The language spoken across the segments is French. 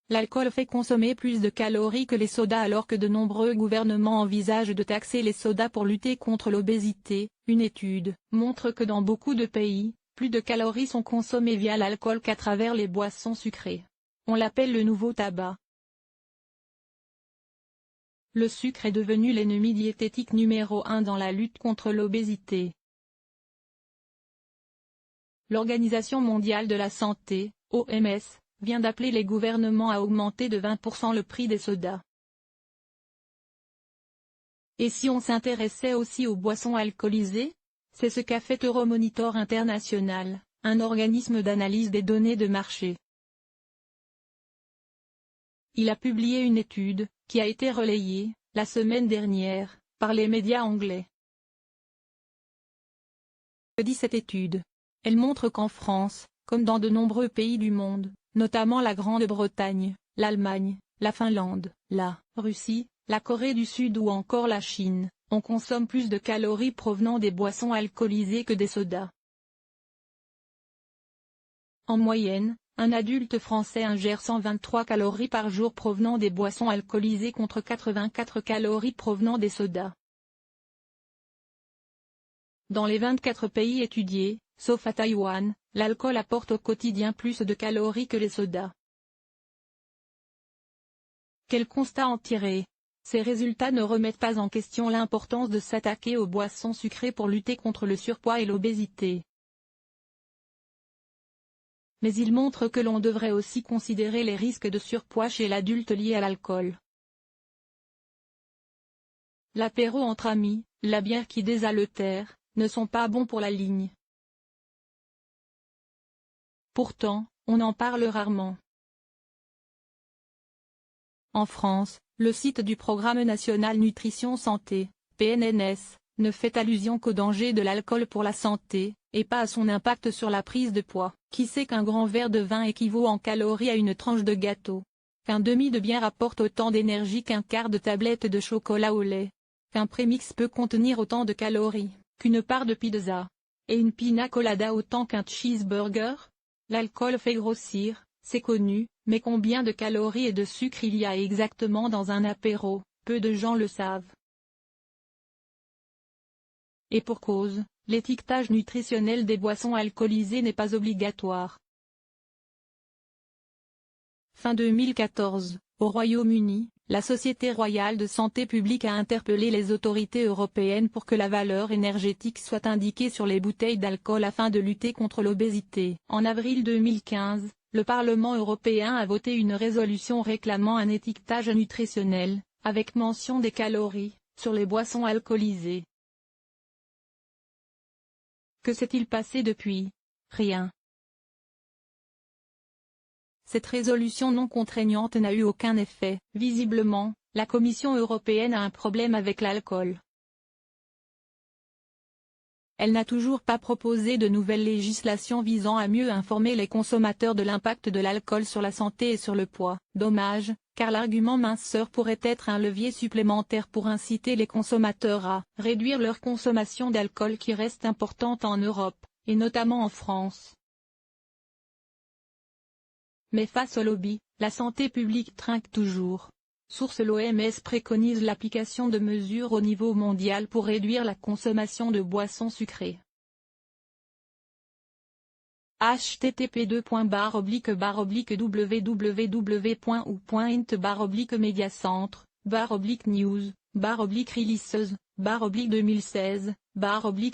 L'alcool fait consommer plus de calories que les sodas alors que de nombreux gouvernements envisagent de taxer les sodas pour lutter contre l'obésité. Une étude montre que dans beaucoup de pays, plus de calories sont consommées via l'alcool qu'à travers les boissons sucrées. On l'appelle le nouveau tabac. Le sucre est devenu l'ennemi diététique numéro 1 dans la lutte contre l'obésité. L'Organisation mondiale de la santé, OMS, vient d'appeler les gouvernements à augmenter de 20% le prix des sodas. Et si on s'intéressait aussi aux boissons alcoolisées? C'est ce qu'a fait Euromonitor International, un organisme d'analyse des données de marché. Il a publié une étude, qui a été relayée, la semaine dernière, par les médias anglais. Que dit cette étude? Elle montre qu'en France, comme dans de nombreux pays du monde, notamment la Grande-Bretagne, l'Allemagne, la Finlande, la Russie, la Corée du Sud ou encore la Chine, on consomme plus de calories provenant des boissons alcoolisées que des sodas. En moyenne, un adulte français ingère 123 calories par jour provenant des boissons alcoolisées contre 84 calories provenant des sodas. Dans les 24 pays étudiés, sauf à Taïwan, l'alcool apporte au quotidien plus de calories que les sodas. Quel constat en tirer? Ces résultats ne remettent pas en question l'importance de s'attaquer aux boissons sucrées pour lutter contre le surpoids et l'obésité. Mais ils montrent que l'on devrait aussi considérer les risques de surpoids chez l'adulte liés à l'alcool. L'apéro entre amis, la bière qui désaltère, ne sont pas bons pour la ligne. Pourtant, on en parle rarement. En France, le site du Programme national nutrition santé, PNNS, ne fait allusion qu'au danger de l'alcool pour la santé, et pas à son impact sur la prise de poids. Qui sait qu'un grand verre de vin équivaut en calories à une tranche de gâteau? Qu'un demi de bière apporte autant d'énergie qu'un quart de tablette de chocolat au lait? Qu'un prémix peut contenir autant de calories qu'une part de pizza? Et une pina colada autant qu'un cheeseburger? L'alcool fait grossir, c'est connu, mais combien de calories et de sucre il y a exactement dans un apéro? Peu de gens le savent. Et pour cause, l'étiquetage nutritionnel des boissons alcoolisées n'est pas obligatoire. Fin 2014, au Royaume-Uni, la Société royale de santé publique a interpellé les autorités européennes pour que la valeur énergétique soit indiquée sur les bouteilles d'alcool afin de lutter contre l'obésité. En avril 2015, le Parlement européen a voté une résolution réclamant un étiquetage nutritionnel, avec mention des calories, sur les boissons alcoolisées. Que s'est-il passé depuis? Rien. Cette résolution non contraignante n'a eu aucun effet. Visiblement, la Commission européenne a un problème avec l'alcool. Elle n'a toujours pas proposé de nouvelles législations visant à mieux informer les consommateurs de l'impact de l'alcool sur la santé et sur le poids. Dommage, car l'argument minceur pourrait être un levier supplémentaire pour inciter les consommateurs à réduire leur consommation d'alcool qui reste importante en Europe, et notamment en France. Mais face au lobby, la santé publique trinque toujours. Source: l'OMS préconise l'application de mesures au niveau mondial pour réduire la consommation de boissons sucrées. http://www.ou.int/mediacentre/news/releases/2016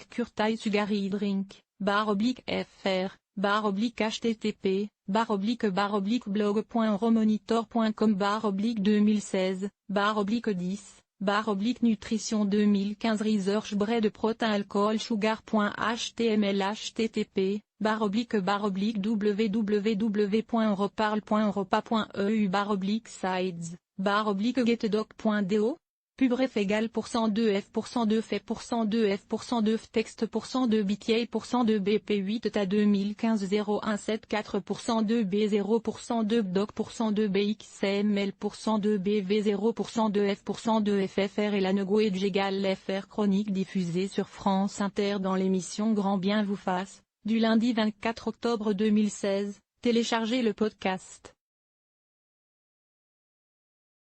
curtail sugary drink /fr http://blog.romonitor.com/blog/2016/10/nutrition 2015 research bread protein alcohol sugar.html http://www.europarle.europa.eu/sides /getdoc.do Pubref égale %2 f%2 fait %2 f%2 texte %2 bitier %2 bp8 ta 2015 0174 %2 b0 %2 bdoc %2 bxml %2 bv0 %2 f %2 ffr et la Negoedge égale fr chronique diffusée sur France Inter dans l'émission Grand Bien vous fasse, du lundi 24 octobre 2016, téléchargez le podcast.